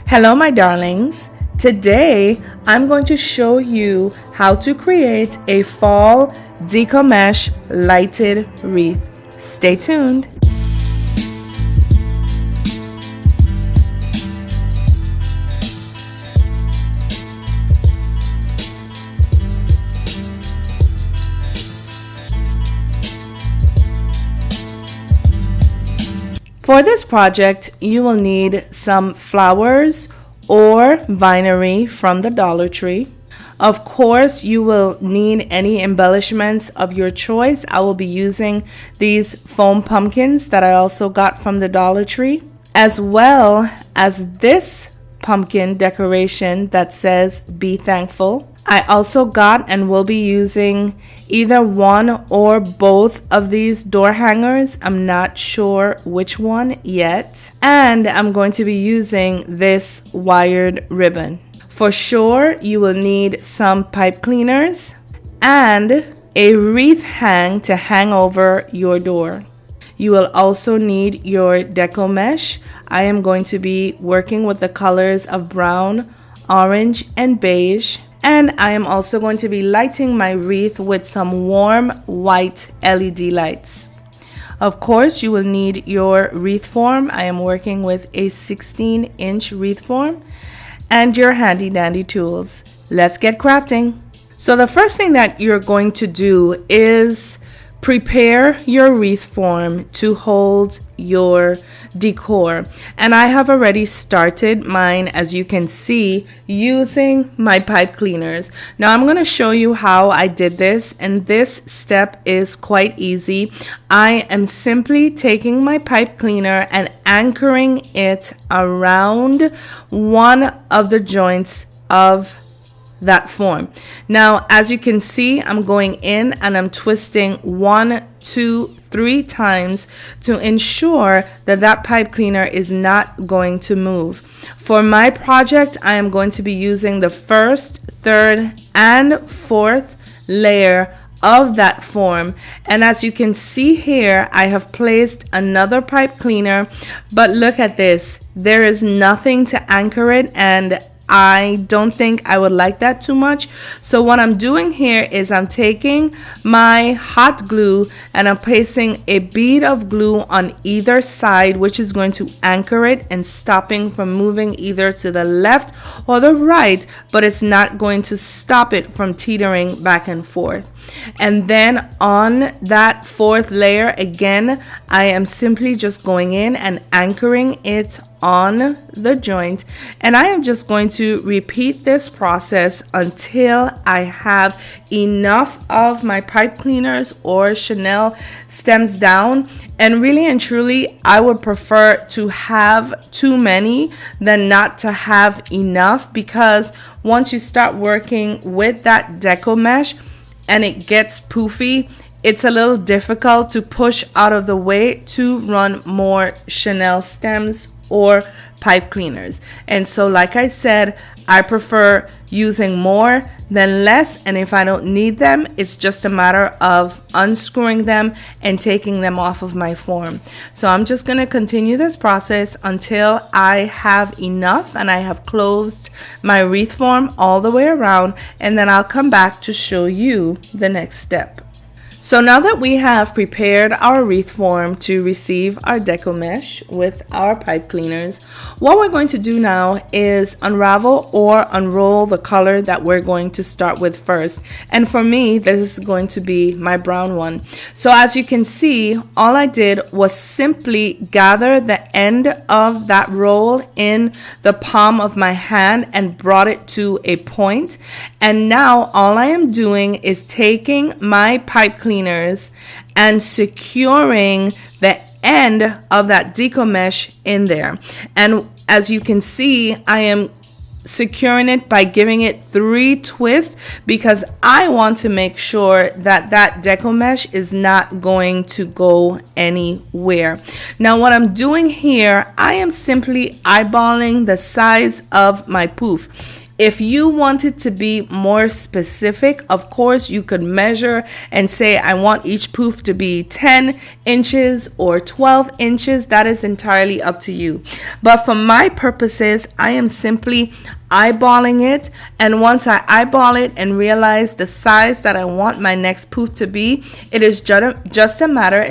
Hello my darlings. Today I'm going to show you how to create a fall deco mesh lighted wreath. Stay tuned. For this project, you will need some flowers or vinery from the Dollar Tree. Of course, you will need any embellishments of your choice. I will be using these foam pumpkins that I also got from the Dollar Tree, as well as this pumpkin decoration that says "Be Thankful." I also got and will be using either one or both of these door hangers. I'm not sure which one yet. And I'm going to be using this wired ribbon. For sure, you will need some pipe cleaners and a wreath hang to hang over your door. You will also need your deco mesh. I am going to be working with the colors of brown, orange, and beige. And I am also going to be lighting my wreath with some warm white LED lights. Of course, you will need your wreath form. I am working with a 16-inch wreath form and your handy dandy tools. Let's get crafting. So the first thing that you're going to do is prepare your wreath form to hold your decor, and I have already started mine, as you can see, using my pipe cleaners. Now I'm going to show you how I did this, and this step is quite easy. I am simply taking my pipe cleaner and anchoring it around one of the joints of that form. Now, as you can see, I'm going in and I'm twisting 1, 2, 3 times to ensure that that pipe cleaner is not going to move. For my project, I am going to be using the first, third, and fourth layer of that form, and as you can see here, I have placed another pipe cleaner, but look at this, there is nothing to anchor it, and I don't think I would like that too much. So what I'm doing here is I'm taking my hot glue and I'm placing a bead of glue on either side, which is going to anchor it and stopping from moving either to the left or the right, but it's not going to stop it from teetering back and forth. And then on that fourth layer, again, I am simply just going in and anchoring it on the joint, and I am just going to repeat this process until I have enough of my pipe cleaners or chenille stems down. And really and truly, I would prefer to have too many than not to have enough, because once you start working with that deco mesh and it gets poofy, it's a little difficult to push out of the way to run more chenille stems or pipe cleaners. And so, like I said, I prefer using more than less, and if I don't need them, it's just a matter of unscrewing them and taking them off of my form. So I'm just going to continue this process until I have enough and I have closed my wreath form all the way around, and then I'll come back to show you the next step. So now that we have prepared our wreath form to receive our deco mesh with our pipe cleaners, what we're going to do now is unravel or unroll the color that we're going to start with first. And for me, this is going to be my brown one. So as you can see, all I did was simply gather the end of that roll in the palm of my hand and brought it to a point. And now all I am doing is taking my pipe cleaners and securing the end of that deco mesh in there. And as you can see, I am securing it by giving it 3 twists, because I want to make sure that that deco mesh is not going to go anywhere. Now what I'm doing here, I am simply eyeballing the size of my poof. If you wanted to be more specific, of course, you could measure and say, I want each poof to be 10 inches or 12 inches. That is entirely up to you. But for my purposes, I am simply eyeballing it. And once I eyeball it and realize the size that I want my next poof to be, it is just a matter,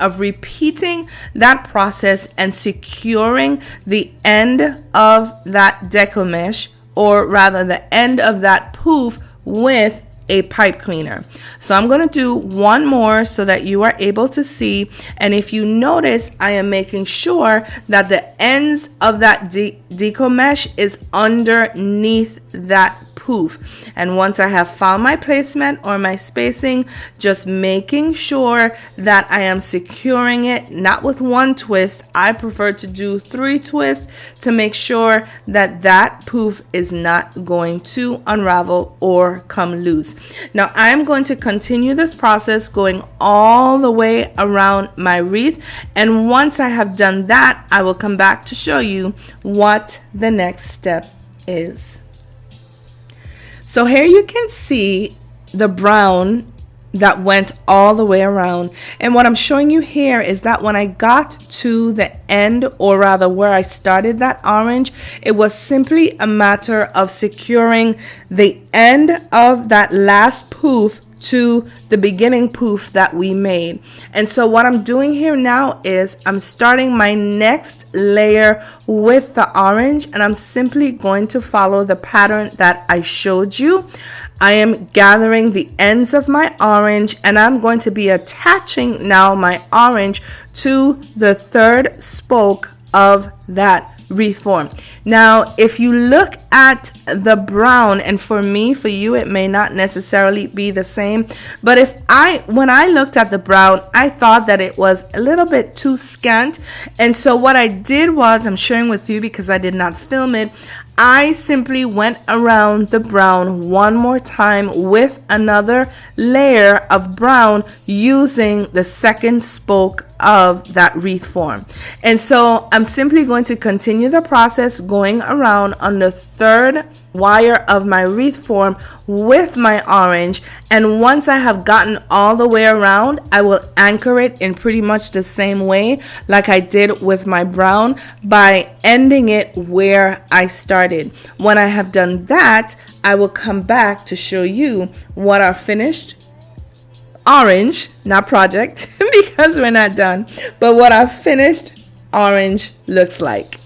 of repeating that process and securing the end of that deco mesh, or rather the end of that poof, with a pipe cleaner. So I'm going to do one more so that you are able to see. And if you notice, I am making sure that the ends of that deco mesh is underneath that poof. And once I have found my placement or my spacing, just making sure that I am securing it, not with one twist. I prefer to do 3 twists to make sure that that poof is not going to unravel or come loose. Now I'm going to continue this process going all the way around my wreath, and once I have done that, I will come back to show you what the next step is. So here you can see the brown that went all the way around. And what I'm showing you here is that when I got to the end, or rather where I started that orange, it was simply a matter of securing the end of that last poof to the beginning poof that we made. And so what I'm doing here now is I'm starting my next layer with the orange, and I'm simply going to follow the pattern that I showed you. I am gathering the ends of my orange, and I'm going to be attaching now my orange to the third spoke of that wreath form. Now, if you look at the brown, and for you, it may not necessarily be the same, but when I looked at the brown, I thought that it was a little bit too scant. And so what I did was, I'm sharing with you because I did not film it, I simply went around the brown one more time with another layer of brown using the second spoke of that wreath form. And so I'm simply going to continue the process going around on the third wire of my wreath form with my orange, and once I have gotten all the way around, I will anchor it in pretty much the same way like I did with my brown by ending it where I started. When I have done that, I will come back to show you what our finished orange, not project because we're not done, but what our finished orange looks like.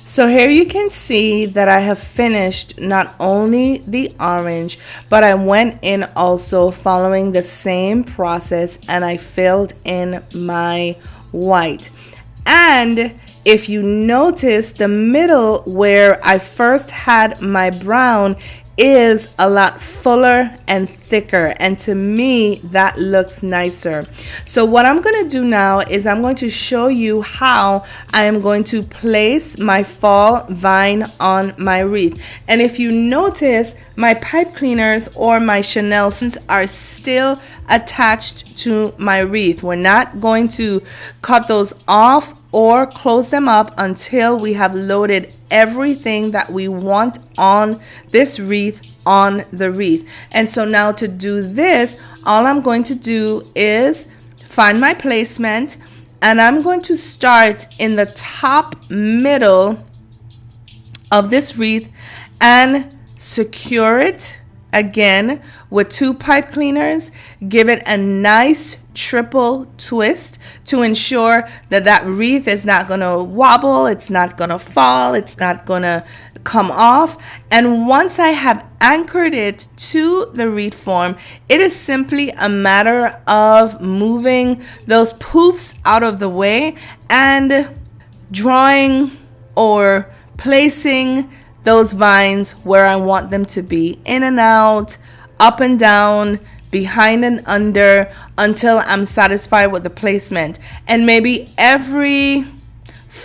So here you can see that I have finished not only the orange, but I went in also following the same process and I filled in my white. And if you notice, the middle where I first had my brown is a lot fuller and thicker, and to me that looks nicer. So what I'm going to do now is I'm going to show you how I am going to place my fall vine on my wreath. And if you notice, my pipe cleaners or my Chanel are still attached to my wreath. We're not going to cut those off or close them up until we have loaded everything that we want on this wreath on the wreath. And so now to do this, all I'm going to do is find my placement, and I'm going to start in the top middle of this wreath and secure it again with 2 pipe cleaners. Give it a nice triple twist to ensure that that wreath is not going to wobble, it's not going to fall, it's not going to come off. And once I have anchored it to the wreath form, it is simply a matter of moving those poofs out of the way and drawing or placing those vines where I want them to be, in and out, up and down, behind and under, until I'm satisfied with the placement. And maybe every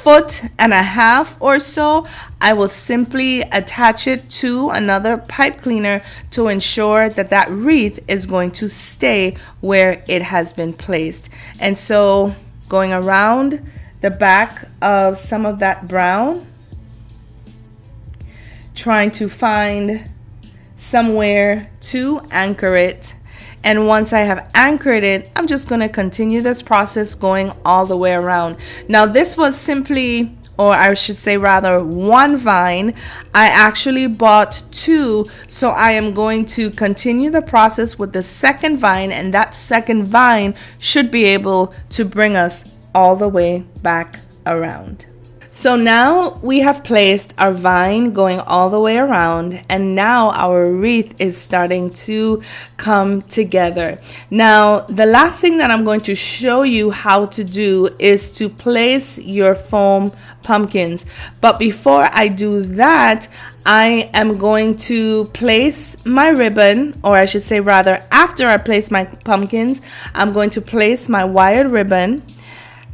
1.5 feet or so, I will simply attach it to another pipe cleaner to ensure that that wreath is going to stay where it has been placed. And so going around the back of some of that brown, trying to find somewhere to anchor it. And once I have anchored it, I'm just going to continue this process going all the way around. Now this was simply, or I should say rather, one vine. I actually bought two, so I am going to continue the process with the second vine, and that second vine should be able to bring us all the way back around. So now we have placed our vine going all the way around, and now our wreath is starting to come together. Now, the last thing that I'm going to show you how to do is to place your foam pumpkins. But before I do that, I am going to place my ribbon, or I should say rather, after I place my pumpkins, I'm going to place my wired ribbon.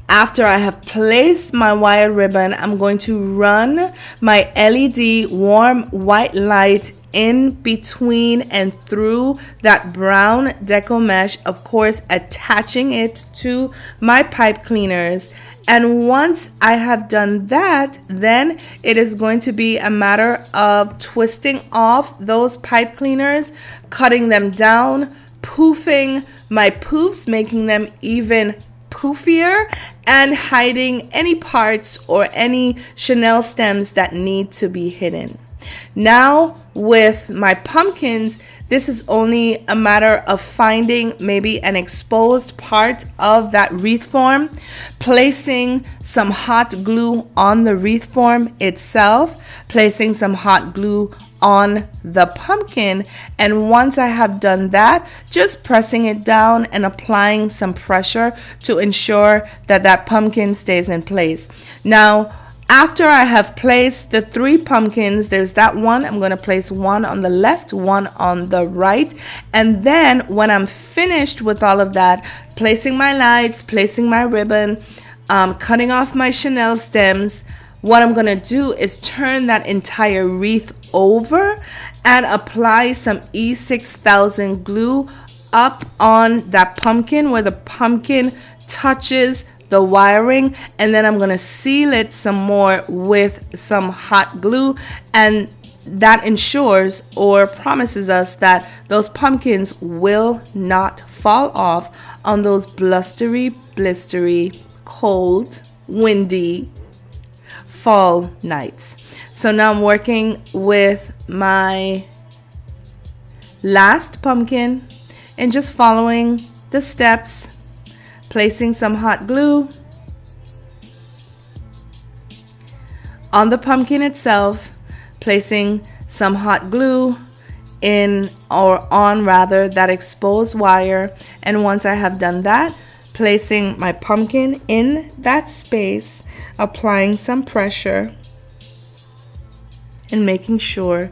After I have placed my wire ribbon, I'm going to run my LED warm white light in between and through that brown deco mesh, of course, attaching it to my pipe cleaners. And once I have done that, then it is going to be a matter of twisting off those pipe cleaners, cutting them down, poofing my poofs, making them even poofier, and hiding any parts or any chenille stems that need to be hidden. Now with my pumpkins, this is only a matter of finding maybe an exposed part of that wreath form, placing some hot glue on the wreath form itself, placing some hot glue on the pumpkin, and once I have done that, just pressing it down and applying some pressure to ensure that that pumpkin stays in place. Now, after I have placed the 3 pumpkins, there's that one, I'm going to place one on the left, one on the right, and then when I'm finished with all of that, placing my lights, placing my ribbon, cutting off my chenille stems, what I'm going to do is turn that entire wreath over and apply some E6000 glue up on that pumpkin where the pumpkin touches the wiring, and then I'm going to seal it some more with some hot glue, and that ensures or promises us that those pumpkins will not fall off on those blustery, blistery, cold, windy fall nights. So now I'm working with my last pumpkin and just following the steps, placing some hot glue on the pumpkin itself, placing some hot glue in or on rather that exposed wire, and once I have done that, placing my pumpkin in that space, applying some pressure and making sure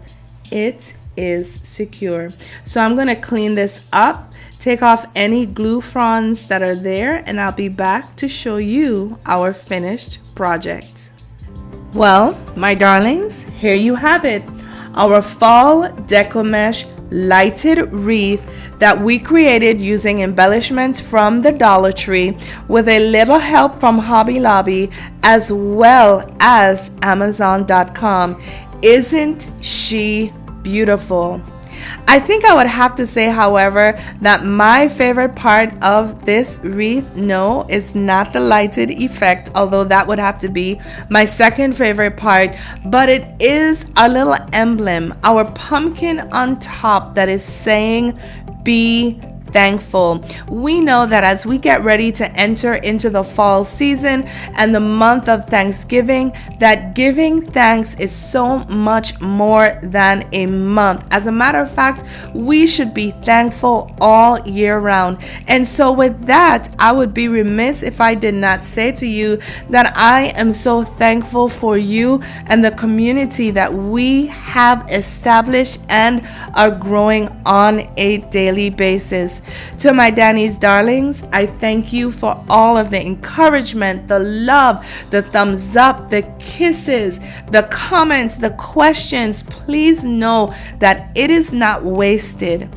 it is secure. So I'm going to clean this up, take off any glue fronds that are there, and I'll be back to show you our finished project. Well, my darlings, here you have it, our fall deco mesh lighted wreath that we created using embellishments from the Dollar Tree with a little help from Hobby Lobby as well as Amazon.com. Isn't she beautiful? I think I would have to say, however, that my favorite part of this wreath, no, is not the lighted effect, although that would have to be my second favorite part, but it is our little emblem, our pumpkin on top that is saying, be thankful. We know that as we get ready to enter into the fall season and the month of Thanksgiving, that giving thanks is so much more than a month. As a matter of fact, we should be thankful all year round. And so with that, I would be remiss if I did not say to you that I am so thankful for you and the community that we have established and are growing on a daily basis. Danies. To my Danies darlings, I thank you for all of the encouragement, the love, the thumbs up, the kisses, the comments, the questions. Please know that it is not wasted.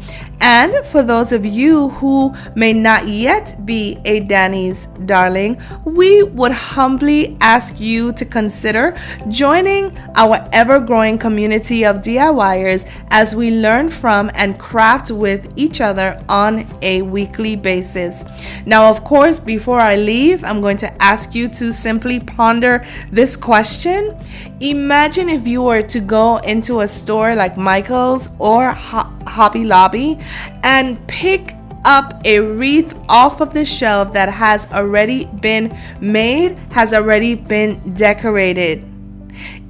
And for those of you who may not yet be a Danies darling, we would humbly ask you to consider joining our ever-growing community of DIYers as we learn from and craft with each other on a weekly basis. Now, of course, before I leave, I'm going to ask you to simply ponder this question. Imagine if you were to go into a store like Michael's or Hobby Lobby and pick up a wreath off of the shelf that has already been made, has already been decorated.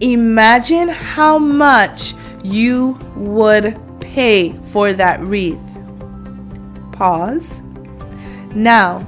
Imagine how much you would pay for that wreath. Pause. Now,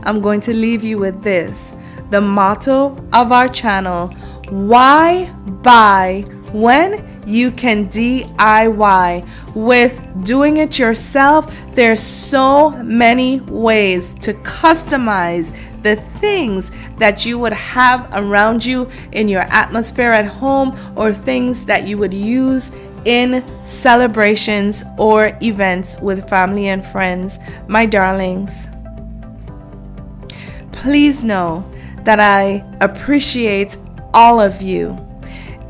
I'm going to leave you with this. The motto of our channel: why buy when you can DIY? With doing it yourself, there's so many ways to customize the things that you would have around you in your atmosphere at home, or things that you would use in celebrations or events with family and friends. My darlings, please know that I appreciate all of you.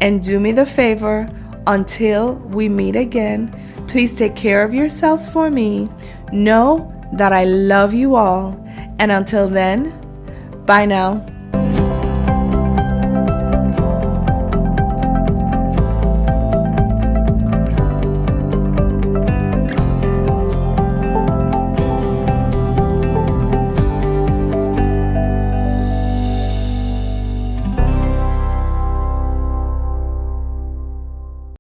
And do me the favor, until we meet again, please take care of yourselves for me. Know that I love you all. And until then, bye now.